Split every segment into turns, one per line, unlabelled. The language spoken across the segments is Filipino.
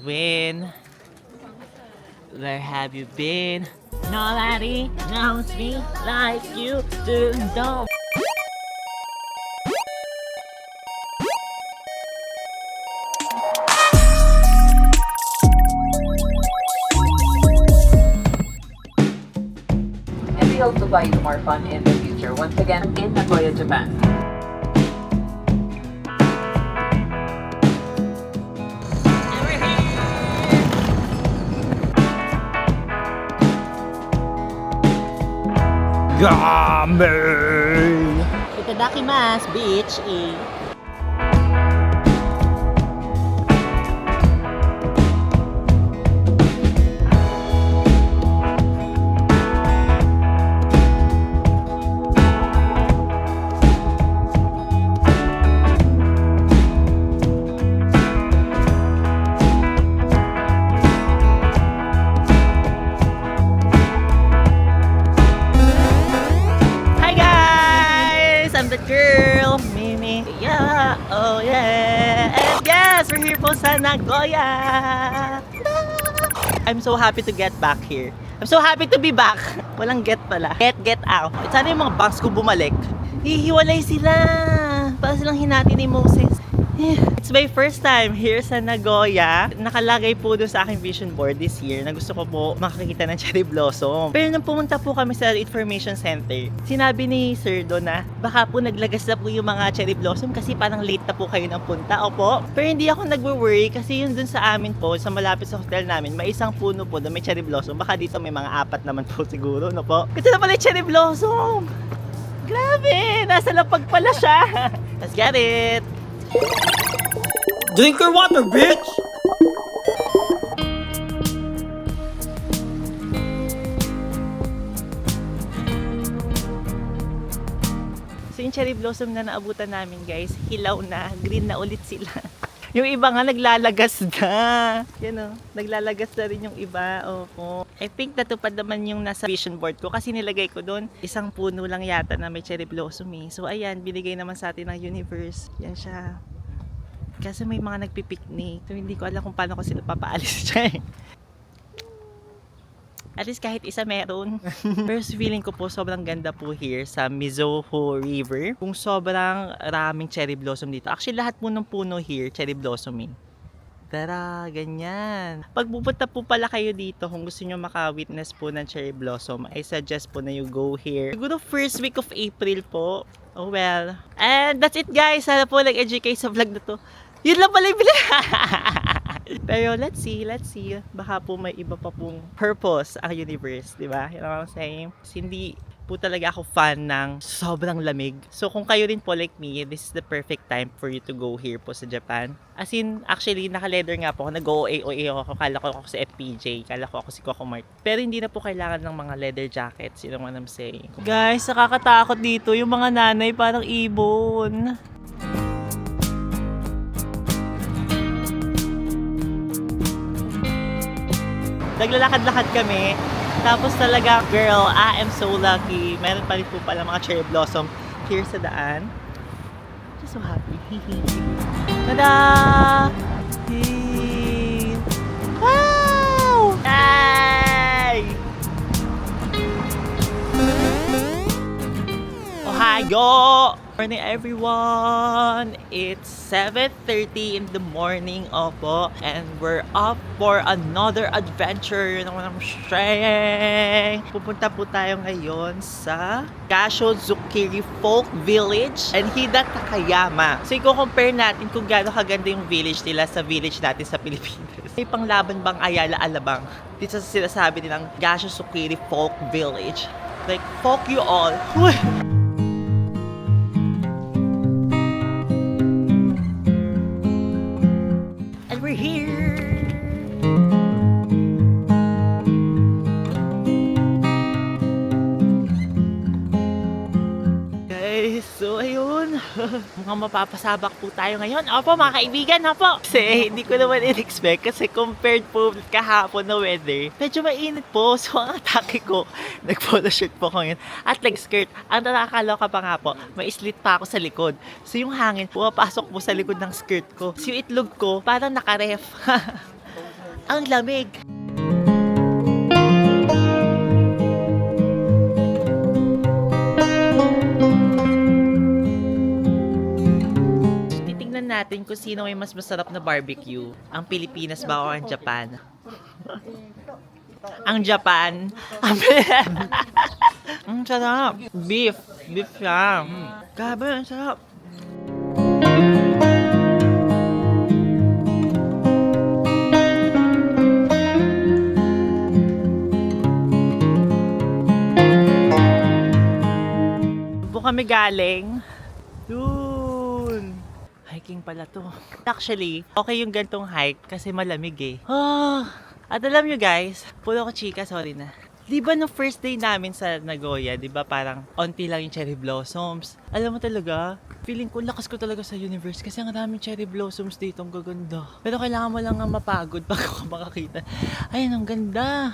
doing? Where have you been? Nobody knows me like you do. Don't.
And we hope to buy you more fun in the future. Once again, in Nagoya, Japan.
Gambe! Itadakimasu, bitch! I'm the girl, Mimi. Yeah, oh yeah. And yes, we're here po sa Nagoya. I'm so happy to get back here. I'm so happy to be back. Walang get pala. Get out. Sana yung mga bangs ko bumalik. Hihiwalay sila. Para silang hinati ni Moses. It's my first time here sa Nagoya. Nakalagay po doon sa aking vision board this year na gusto ko po makakita ng cherry blossom. Pero nung pumunta po kami sa information center, sinabi ni Sir doon na baka po naglagas na po yung mga cherry blossom kasi parang late na po kayo ng punta. Opo. Pero hindi ako nagwo-worry kasi yun doon sa amin po, sa malapit sa hotel namin, may isang puno po doon may cherry blossom. Baka dito may mga 4 naman po siguro, no po? Kasi na pala yung cherry blossom! Grabe! Nasa lapag pala siya! Let's get it!
Drink your water, bitch!
So yung cherry blossom na naabutan namin guys, hilaw na, green na ulit sila. Yung iba nga naglalagas na. Yan o, naglalagas na rin yung iba. Opo. I think natupad naman yung nasa vision board ko kasi nilagay ko doon. Isang puno lang yata na may cherry blossom eh. So ayan, binigay naman sa atin ng universe. Yan siya. Kasi may mga nagpipiknik. So hindi ko alam kung paano ko sila papaalis siya eh. At least kahit isa meron. Pero feeling ko po sobrang ganda po here sa Mizuho River. Kung sobrang raming cherry blossom dito. Actually lahat po ng puno here cherry blossoming. Tara, ganyan. Pag pupunta po pala kayo dito, kung gusto nyo maka-witness po ng cherry blossom, I suggest po na you go here. Siguro first week of April po. Oh well. And that's it guys. Sana po nag-enjoy kayo sa vlog na to. Yun lang pala yung Pero let's see. Baka po may iba pa pong purpose ang universe, di ba? You know what I'm saying? Hindi po talaga ako fan ng sobrang lamig. So kung kayo rin po like me, this is the perfect time for you to go here po sa Japan. As in, actually, naka-leather nga po ako. Nag-OA ako. Kala ko ako si FPJ. Kala ko ako si Coco Mart. Pero hindi na po kailangan ng mga leather jackets. You know what I'm saying? Guys, nakakatakot dito. Yung mga nanay parang ibon. Naglalakad-lakad kami. Tapos talaga, girl, I am so lucky. Meron pa rin po pala mga cherry blossom here sa daan. Just so happy. Tada! Hey! Wow! Yay! Ohio! Morning everyone! It's 7:30 in the morning, opo. And we're up for another adventure. Yun ang I'm saying. Pupunta po tayo ngayon sa Gashozukiri Folk Village and Hida Takayama. So, i-compare natin kung gaano kaganda yung village nila sa village natin sa Pilipinas. May panglaban bang Ayala Alabang? Dito sa sinasabi nilang Gashozukiri Folk Village. Like, fuck you all. We're here. Guys, so ayun. Mukhang mapapasabak po tayo ngayon. Opo, mga kaibigan, opo. Kasi hindi ko naman in-expect kasi compared po kahapon na weather, medyo mainit po. So ang atake ko, nag-polo shirt po ko ngayon at nag-skirt. Ang nakakaloka pa nga po, may slit pa ako sa likod. So yung hangin pumapasok po sa likod ng skirt ko. So yung itlog ko, parang nakaref. Ang lamig! Titignan natin kung sino may mas masarap na barbecue. Ang Pilipinas ba o ang Japan? Ang Japan. Ang sarap. Beef. Beef siya. Grabe, ang sarap. Doon kami galing. Doon. Hiking pala to. Actually, okay yung gantong hike kasi malamig eh. At alam nyo guys, puro ko chika, sorry na. Di ba no first day namin sa Nagoya, di ba parang onti lang yung cherry blossoms? Alam mo talaga, feeling ko lakas ko talaga sa universe kasi ang daming cherry blossoms dito, ang gaganda. Pero kailangan mo lang nga mapagod bago ka makakita. Ayun, ang ganda.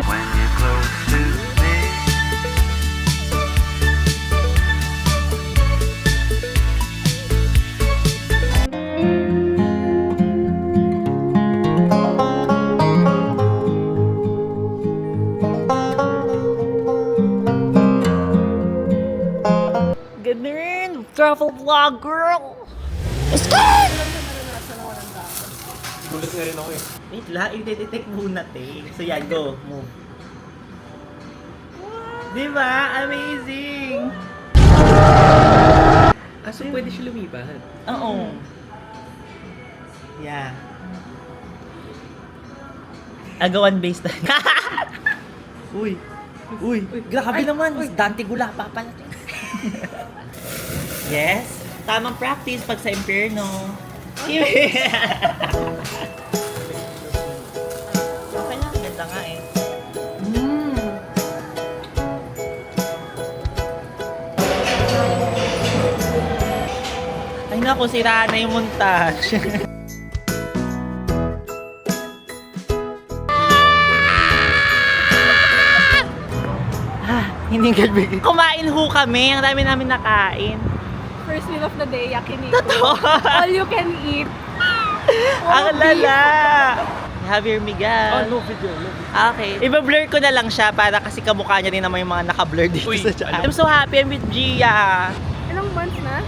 When you're close to me,
Ganun! Travel vlog, girl!
Gulat nga rin ako eh.
Wait lang, i-detect muna, te. So yan, go. Move. Diba? Amazing!
So pwede siya lumipat?
Oo. Yeah. Agawan based na. Uy. Uy. Grabe naman. Dante Gula pa pala. Yes. Tamang practice pag sa impyerno. Okay lang. Ganda nga eh. Ay naku, sira na yung montage. Hindi galbig. Kumain ho kami. Ang dami namin nakain.
First meal of the day, yakiniku.
Totoo.
All you can eat.
Ang lala. Javier Miguel.
no video, no video.
Okay. Iba-blur ko na lang siya para kasi kamukha niya rin naman yung mga naka-blur dito
Uy,
sa chat. I'm so happy I'm with Gia.
Ilang months na?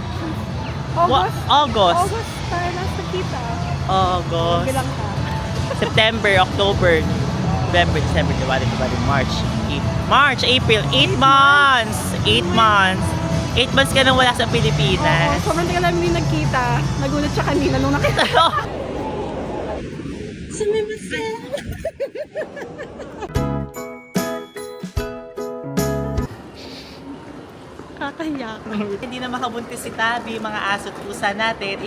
August.
August tayo last nakita.
August.
Bilang ka.
September, October, November, December, January, February, March, April. 8 months. 8 months. 8 months ka nang wala sa Pilipinas.
Oo, sobrang tagal namin yung nagkita. Nagulat siya kanina nung nakita.
Sumimasen.
Kakayak.
Hindi na makabuntis si Tabi, mga aso't pusa natin.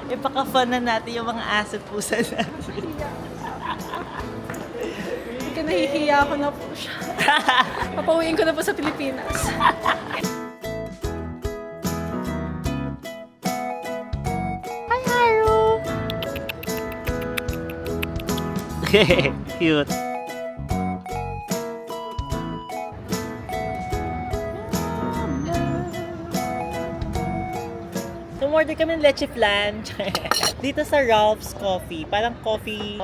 Ipaka-fun na natin yung mga aso't pusa natin.
Hindi ka nahihiya ako na po siya. Papauwiin ko na po sa Pilipinas.
Hi, Haru! Cute. Umorder kami ng leche flan dito sa Ralph's Coffee. Parang coffee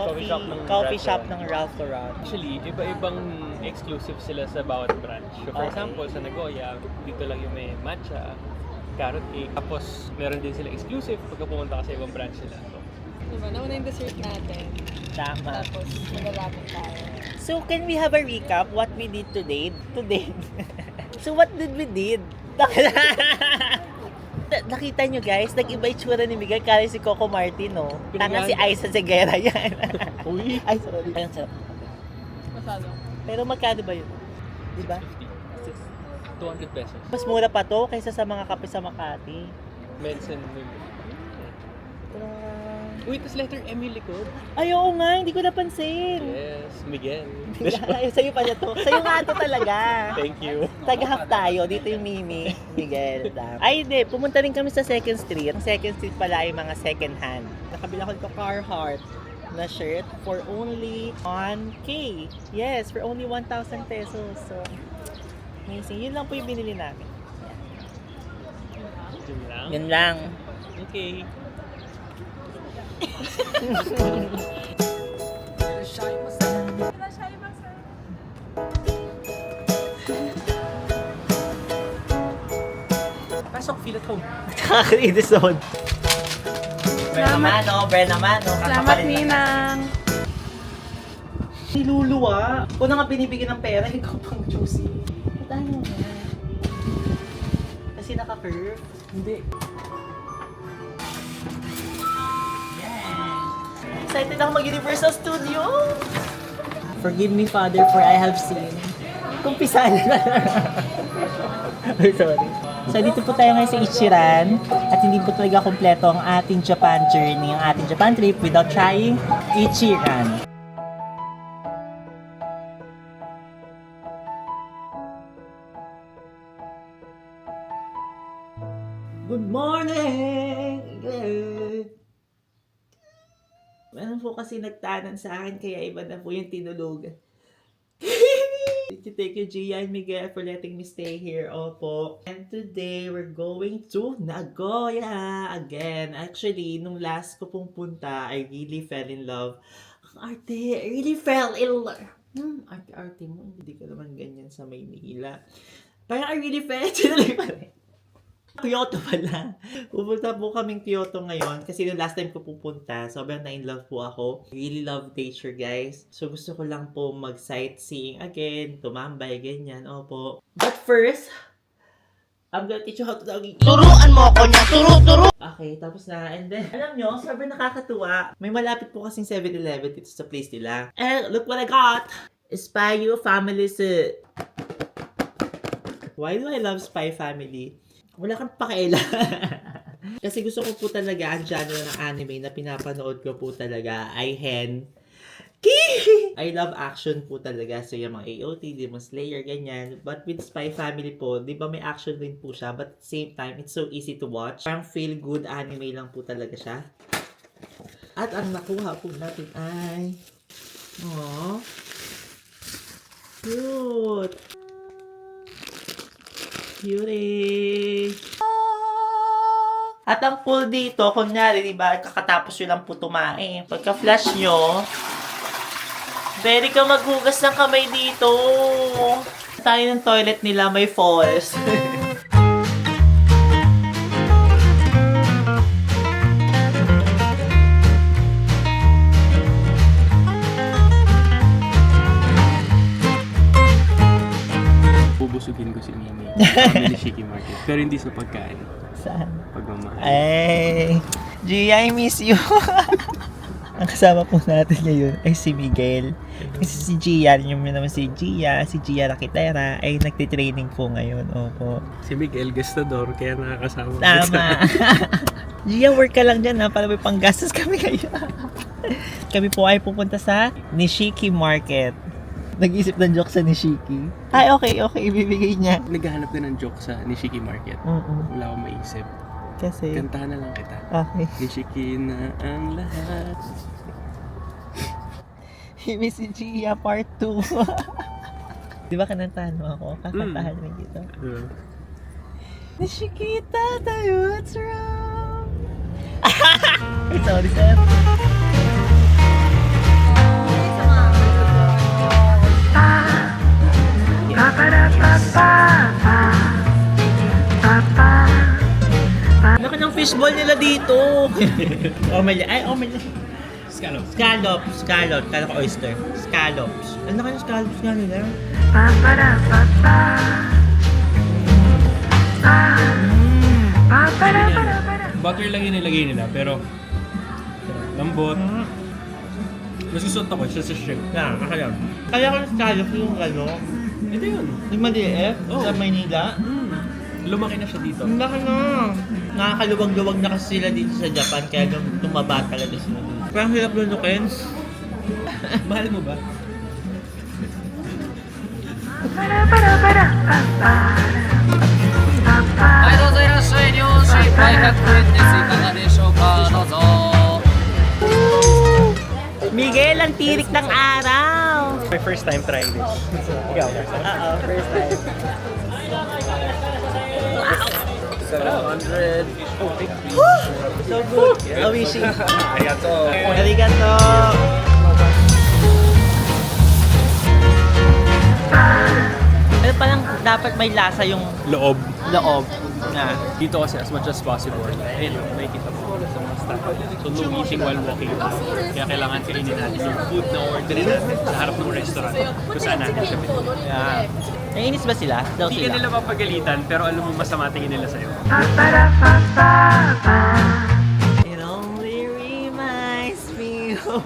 shop ng Ralph Lauren.
Actually, iba-ibang exclusive sila sa bawat branch. So, for
Okay.
example, sa Nagoya, dito lang yung may matcha, carrot cake. Tapos, meron din sila exclusive pagka pumunta ka sa ibang branch nila. So,
Diba? Nauna yung dessert natin.
Tama.
Tapos, magalapit tayo.
So, can we have a recap what we did today? So, what did we did? Nakita nyo guys, nag-iba itsura ni Miguel kaya si Coco Martin, no? Tanga si Aiza Segura yan.
uy!
Ay, sorry. Ayun, sarap.
Masalo.
Pero magkano ba yun? Diba?
200 pesos.
Mas mura pa to kaysa sa mga kape sa Makati.
Men's and women.
Grabe.
Uy, tas letter M yung likod.
Ay, oo nga, hindi ko napansin.
Yes, Miguel.
Ay, sa'yo pa na to. Sa'yo nga to talaga.
Thank you.
Taga-half tayo. Dito yung Mimi, Miguel. Ay, hindi. Pumunta rin kami sa 2nd Street. Ang 2nd Street pala yung mga second hand. Nakabila ko dito Carhartt. na shirt for only 1K. Yes, for only 1,000 pesos. So, amazing. Yun lang po yung binili namin.
Yun lang.
Yun lang.
Okay. Pasok, feel at home.
Nakaka-edison. Brand naman, no?
Salamat, Ninang.
Niluluwa. Kung na nga binibigyan ng pera, ikaw pang juicy. Tayo nga. Kasi naka-curve. Hindi. Yeah. Excited ako mag-Universal Studio. Forgive me, Father, for I have sinned. Kumpisan. Ay, sorry. So, dito po tayo ngayon sa Ichiran at hindi po talaga kompleto ang ating Japan journey, ang ating Japan trip without trying Ichiran. Good morning! Meron po kasi nagtanan sa akin kaya iba na po yung tinulugan. Thank you, Gia and Miguel, for letting me stay here. Opo. And today, we're going to Nagoya again. Actually, nung last ko pong punta, I really fell in love. Ang arte, I really fell in love. Arte mo, hindi ka naman ganyan sa Maynila. Parang I really fell in love. Kyoto pala. Pupunta po kaming Kyoto ngayon kasi yung last time ko pupunta, sobrang na-in-love po ako. Really love nature, guys. So gusto ko lang po mag-sightseeing again, tumambay, ganyan, opo. But first, I'm gonna teach you how to doggy. Turuan mo ako niya! Turo! Okay, tapos na. And then, alam nyo, sobrang nakakatuwa. May malapit po kasing 7-Eleven dito sa place nila. And look what I got! Spy Family Suit. Why do I love Spy Family? Wala kang pakialam. Kasi gusto ko po talaga ang genre ng anime na pinapanood ko po talaga ay Hen. I love action po talaga. So yung mga AOT, Demon Slayer, ganyan. But with Spy Family po, di ba may action din po siya. But at the same time, it's so easy to watch. Parang feel good anime lang po talaga siya. At ang nakuha po natin ay... Aww. Cute. Cutie! At ang cool dito, kunyari, diba, kakatapos nyo lang po tumain. Pagka-flash nyo, pwede ka maghugas ng kamay dito. Tayo ng toilet nila, may falls.
Bubusugin ko si Mimi. Sabi ni Shiki Market. Pero hindi sa pagkain.
Saan?
Pagmamahal.
Ay, Gia, I miss you. Ang kasama po natin ngayon ay si Miguel. Kasi si Gia, yung naman si Gia Rakitera, ay nagtitraining po ngayon. Opo.
Si Miguel, gastador, kaya nakakasama.
Tama. Gia, work ka lang dyan ha, para may panggastos kami ngayon. Kami po ay pupunta sa Nishiki Market. Nag-isip ng joke sa Nishiki. Ay, okay, ibibigay niya.
Naghahanap ka ng joke sa Nishiki Market. Wala akong maisip.
Kasi,
Kantahan na lang kita.
okay.
Nishiki na ang lahat.
Ibig si Gia part 2. Di ba kanantahan mo ako? Kakantahan rin dito. Nishikita tayo, what's wrong? Sorry, sir. Laki ng fishball nila dito. Omelet. Ay, omelet.
Scallops.
Scallop. Kala ko oyster. Scallops. Ano kaya scallops nga nila?
Butter lang yung nilagay nila, pero lambot. Mas gusto ko siya sa shrimp.
Kaya ko yung scallops yung ano.
Ito yun.
Yung maliit
Oh.
sa Maynila.
Lumaki na siya dito.
Ang laki na. Nakakaluwag-luwag na kasi sila dito sa Japan kaya tumaba talaga sila dito. Parang hirap lunukin.
Mahal mo ba?
tirik ng araw.
My first time trying this. Ikaw?
Oo, first time.
700.
So good. Awishi.
Arigato.
Arigato. Pero parang dapat may lasa yung
Loob.
loob na.
Dito kasi as much as possible. Ayun, nakikita mo sa mga staff. So no eating while walking around. Kaya kailangan kainin natin yung food na orderin natin sa harap ng restaurant kung saan natin siya pinili.
Yeah. Naiinis ba sila? Daw
Hindi ka
sila.
nila mapagalitan, pero alam mo masama tingin nila sa'yo.
It only reminds me of...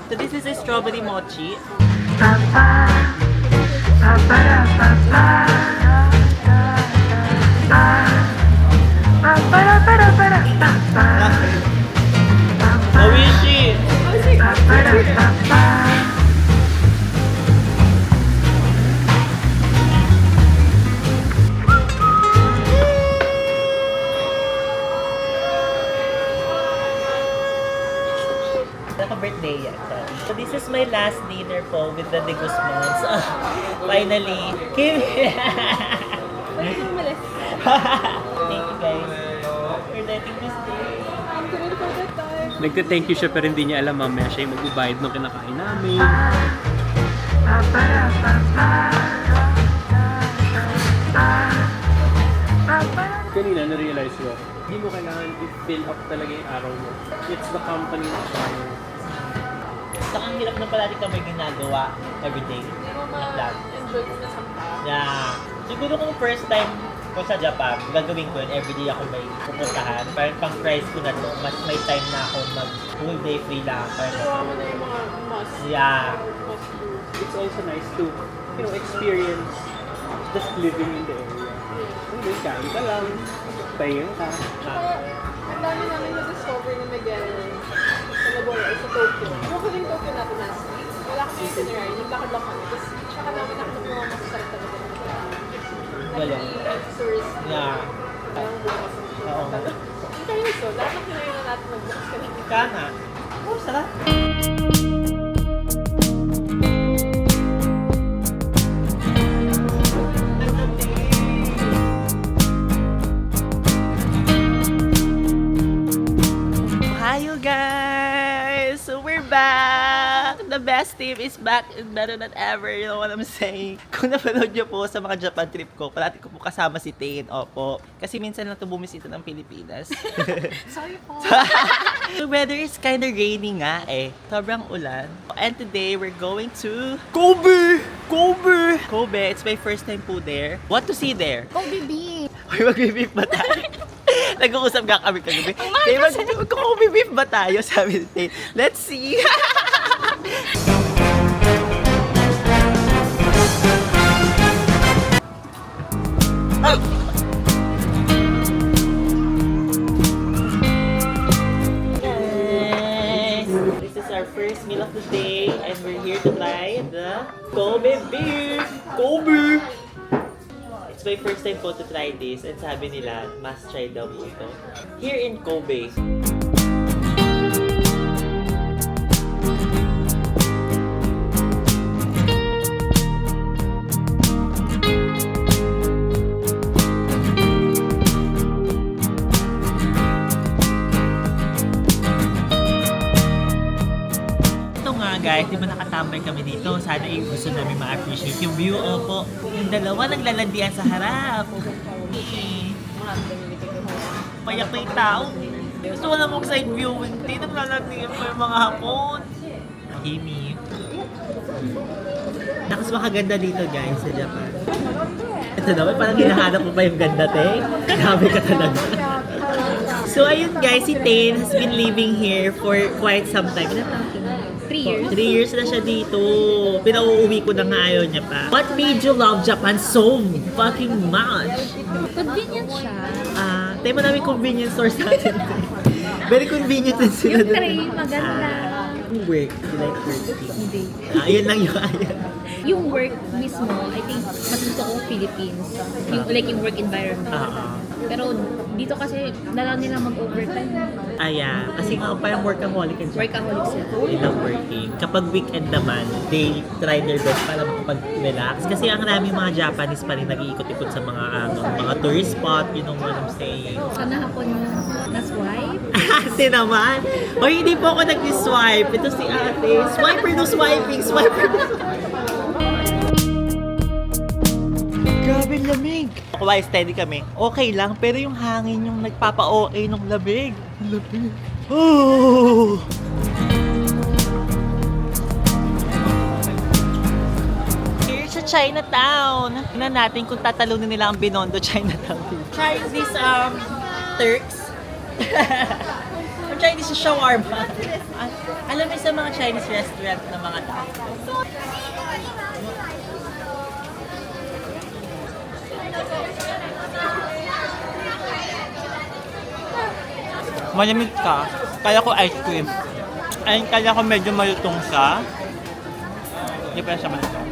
So this is a strawberry mochi. Awishi! Naka-birthday yan. So this is my last dinner po with the De Guzmans. Finally, Kim! Thank you guys for letting me stay.
I'm gonna for that time.
Nagte-thank you siya pero hindi niya alam mamaya siya yung magbabayad ng kinakain namin. Kanina na-realize ko, hindi mo kailangan i-fill up talaga yung araw mo. It's the company na
Saka ang hirap na palagi ka may ginagawa everyday.
Pero
Na plan.
ma-enjoy ko na sometimes.
Yeah. Siguro kung first time ko sa Japan, gagawin ko yun, everyday ako may pupuntahan. Parang pang price ko na to, mas may time na ako mag full day free lang. Parang,
Gawa mo na yung mga must.
yeah.
Must do.
it's also nice to, you know, experience just living in the area. Hindi, kain ka lang, pahinga ka.
Kaya, ang dami namin na-discover na may gathering sa Nagoya, sa Tokyo. Yung huling Tokyo natin last week, wala kami itinerary, naglakad lang kami. Tapos, tsaka namin nakita yung mga masasarap talaga ng mga
Galing.
tourist.
Yeah.
Parang bukas.
Oo.
In fairness, so, lahat ng kinayo na natin nagbukas ka na.
Kana. Oh, sarap. Hi you guys! So we're back! The best team is back and better than ever, you know what I'm saying? Kung napanood nyo po sa mga Japan trip ko, parati ko po kasama si Tain, opo. Kasi minsan lang ito bumisita ng Pilipinas.
Sorry po.
The weather is kind of rainy nga eh. Sobrang ulan. And today we're going to Kobe! Kobe! Kobe, it's my first time po there. What to see there?
Kobe beef!
Uy, mag-beef ba tayo? Nag-uusap nga kami kagabi. Kaya mag-Kobe beef ba tayo? Sabi ni Tate. Let's see! Guys, this is our first meal of the day and we're here to try the Kobe beef! Kobe! It's my first time po to try this and sabi nila, must try daw po ito. Here in Kobe. Ito nga guys, di ba nakatambay kami dito? Sana gusto namin ma-appreciate yung view. Opo, yung dalawa naglalandian sa harap. Payak na yung tao. Gusto ko namang side view. Hindi, naglalandian pa yung mga hapon. Himi. Nakas makaganda dito guys sa Japan. Ito naman, parang hinahanap mo pa yung ganda, te. Grabe ka talaga. So ayun guys, si Tain has been living here for quite some time.
3 years.
3 years na siya dito. Pinauuwi ko na nga, ayaw niya pa. What made you love Japan so fucking much?
Convenient siya.
Tayo mo namin convenience store sa atin. Very convenient din sila
Yung
doon.
tray, maganda.
Yung work, you like working.
Hindi.
Yun lang yung ayaw.
Yung work mismo, I think, mas gusto ko Philippines. Yung, like yung work environment.
Pero dito kasi dala nila mag-overtime.
Ayan. Kasi nga parang workaholic and
Workaholic sila.
they love working. Kapag weekend naman, they try their best para makapag-relax. Kasi ang maraming mga Japanese pa rin nag-iikot-ikot sa mga mga tourist spot, you know what I'm saying.
Sana hapon yung na-swipe.
Ate naman. Hoy, hindi po ako nag-swipe. Ito si ate. Swiper no swiping. Swiper no Grabe lamig. Kumain steady kami. Okay lang, pero yung hangin yung nagpapa-okay nung lamig. Lamig. Oh! Here sa Chinatown. Tingnan natin kung tatalunin nila ang Binondo Chinatown. Try this Turks. I'm trying this shawarma. Alam mo sa mga Chinese restaurant na mga tao. Malamig ka. Kaya ko ice cream. Ay, kaya ko medyo malutong ka. Hindi pa siya malutong.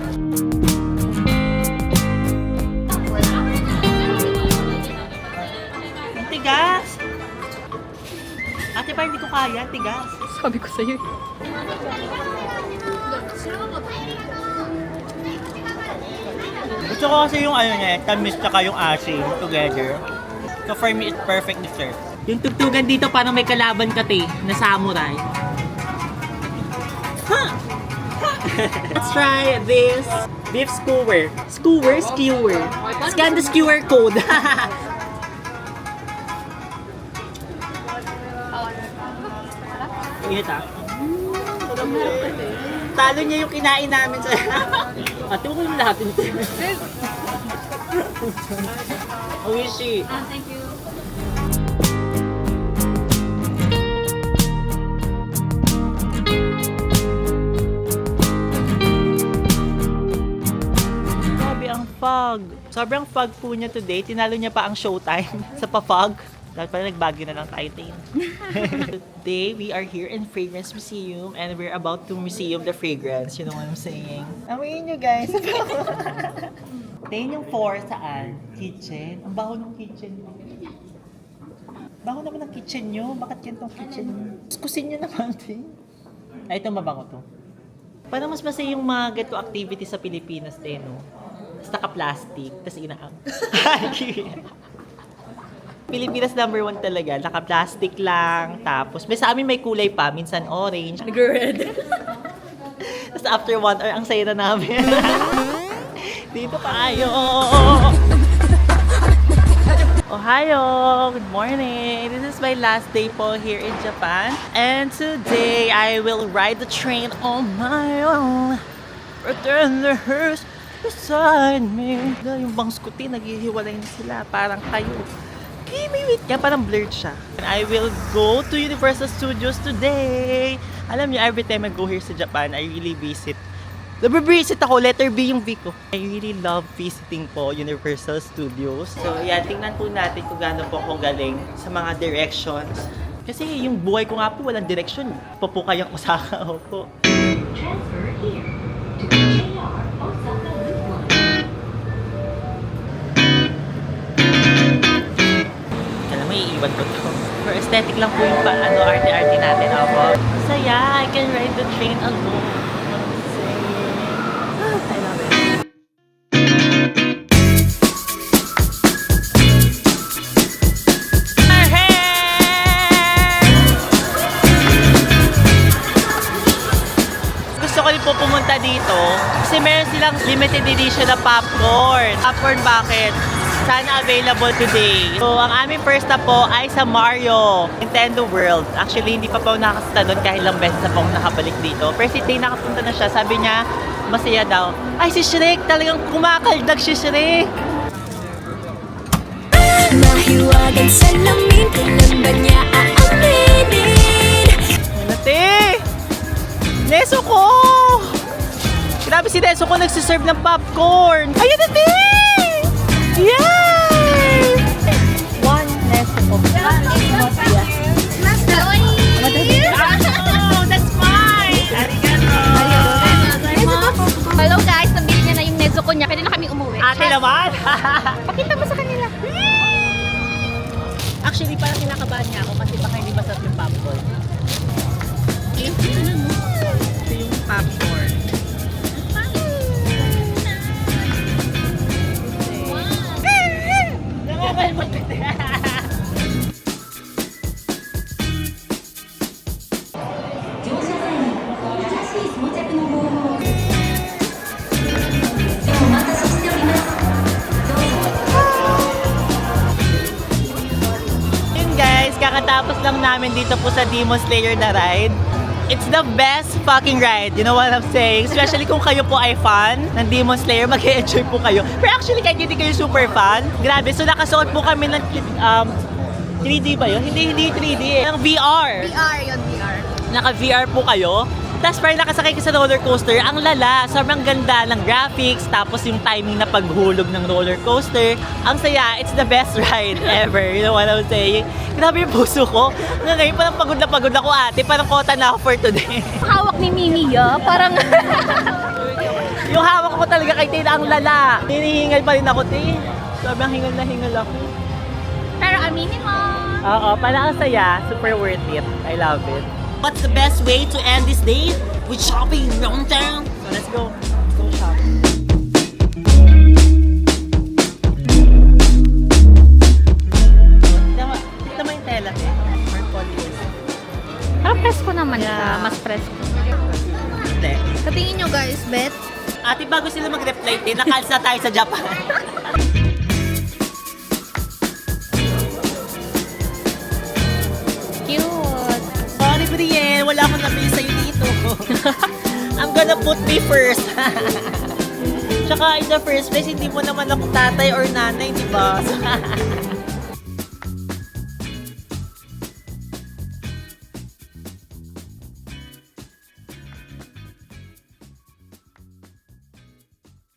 Ang tigas! Ate, parang hindi ko kaya. Tigas.
Sabi ko sa'yo.
Gusto ko kasi yung ano niya, tamis tsaka yung asim together. So for me, it's perfect dessert. Yung tugtugan dito parang may kalaban ka na samurai. Huh! Let's try this beef skewer. Skewer. Scan the skewer code. Init ah. Talo niya yung kinain namin sa... Ate, huwag yung lahat ito. Oishi.
Thank you.
Grabe ang fog. Sobrang fog po niya today. Tinalo niya pa ang showtime sa pa-fog. Dahil pala nagbagyo na lang tayo din. Today, we are here in Fragrance Museum and we're about to museum the fragrance. You know what I'm saying? Amoyin nyo guys. Tingin yung 4 saan? Kitchen. Ang baho ng kitchen. Baho naman ang kitchen nyo. Bakit ganitong kitchen nyo? Kuskusin nyo naman din. Ay, ito mabango to. Parang mas masaya yung mga ganito activity sa Pilipinas din, no? Tapos naka-plastic, tapos inaang. Pilipinas number 1 talaga. Naka-plastic lang. Tapos, may sa amin may kulay pa. Minsan orange.
Nag-red.
Tapos after 1 hour, ang saya na namin. Dito tayo! Ohio! Good morning! This is my last day po here in Japan. And today, I will ride the train on my own. Pretenders beside me. Yung bangs kuti, naghihiwalay na sila. Parang kayo. Wait. Kaya parang blurred siya. And I will go to Universal Studios today. Alam niyo, every time I go here sa Japan, I really visit. Nabibisit ako, letter B yung V ko. I really love visiting po Universal Studios. So, yan, tingnan po natin kung gaano po akong galing sa mga directions. Kasi yung buhay ko nga po, walang direction. Papuka yung Osaka po.
Transfer here to JR Osaka Loop 1.
Alam mo, iiwan ko to. For aesthetic lang po yung arte-arte natin. Ako. Masaya, I can ride the train alone. I love it. Gusto ko rin po pumunta dito kasi meron silang limited edition na popcorn. Popcorn bakit? Sana available today. So, ang aming first na po ay sa Mario Nintendo World. Actually, hindi pa po nakasita doon kahit ilang beses na po nakabalik dito. First day nakapunta na siya. Sabi niya, masaya daw. Ay, si Shrek! Talagang kumakaldag si Shrek!
Mahiwagang salamin, kailan ba niya aaminin?
Nate! Neso ko! Grabe si Neso ko nagsiserve ng popcorn! Ayun na, yay! One Neso ko. Oh, that's fine! Arigato!
Hello guys, nabili niya na yung Nezuko niya. Pwede na kami umuwi.
Ate naman!
Pakita mo sa kanila.
Actually, parang kinakabahan niya ako kasi baka hindi masarap yung popcorn. Ito yung popcorn. Yun guys, kakatapos lang namin dito po sa Demon Slayer na ride. It's the best fucking ride, you know what I'm saying? Especially kung kayo po ay fan ng Demon Slayer, mag-enjoy po kayo. Pero actually, kahit hindi kayo super fan, grabe, so nakasuot po kami ng 3D ba yun? Hindi 3D eh. Ng VR.
VR yun, VR.
Naka-VR po kayo. Tapos parang nakasakay ka sa roller coaster, ang lala, sobrang ganda ng graphics, tapos yung timing na paghulog ng roller coaster. Ang saya, it's the best ride ever, you know what I'm saying? Grabe yung puso ko. Ngayon parang pagod na pagod ako ate, parang kota na ako for today.
Hawak ni Mimi parang
Yung hawak ko talaga kay Tina, ang lala. Hinihingal pa rin ako, te. Sobrang hingal na hingal ako.
pero aminin mo.
Oo, parang ang saya, super worth it. I love it. What's the best way to end this day? With shopping downtown. So let's go. Let's go shop. Kita mo yung tela, te? Or polyester?
Pero presko naman
Yeah.
siya. Mas presko.
Hindi.
Sa tingin nyo guys, bet?
Ate, bago sila mag-reply, te, nakalsa tayo sa Japan.
Cute.
Sorry, Brielle. Wala akong nabili sa'yo dito. I'm gonna put me first. Tsaka in the first place, hindi mo naman ako tatay or nanay, di ba?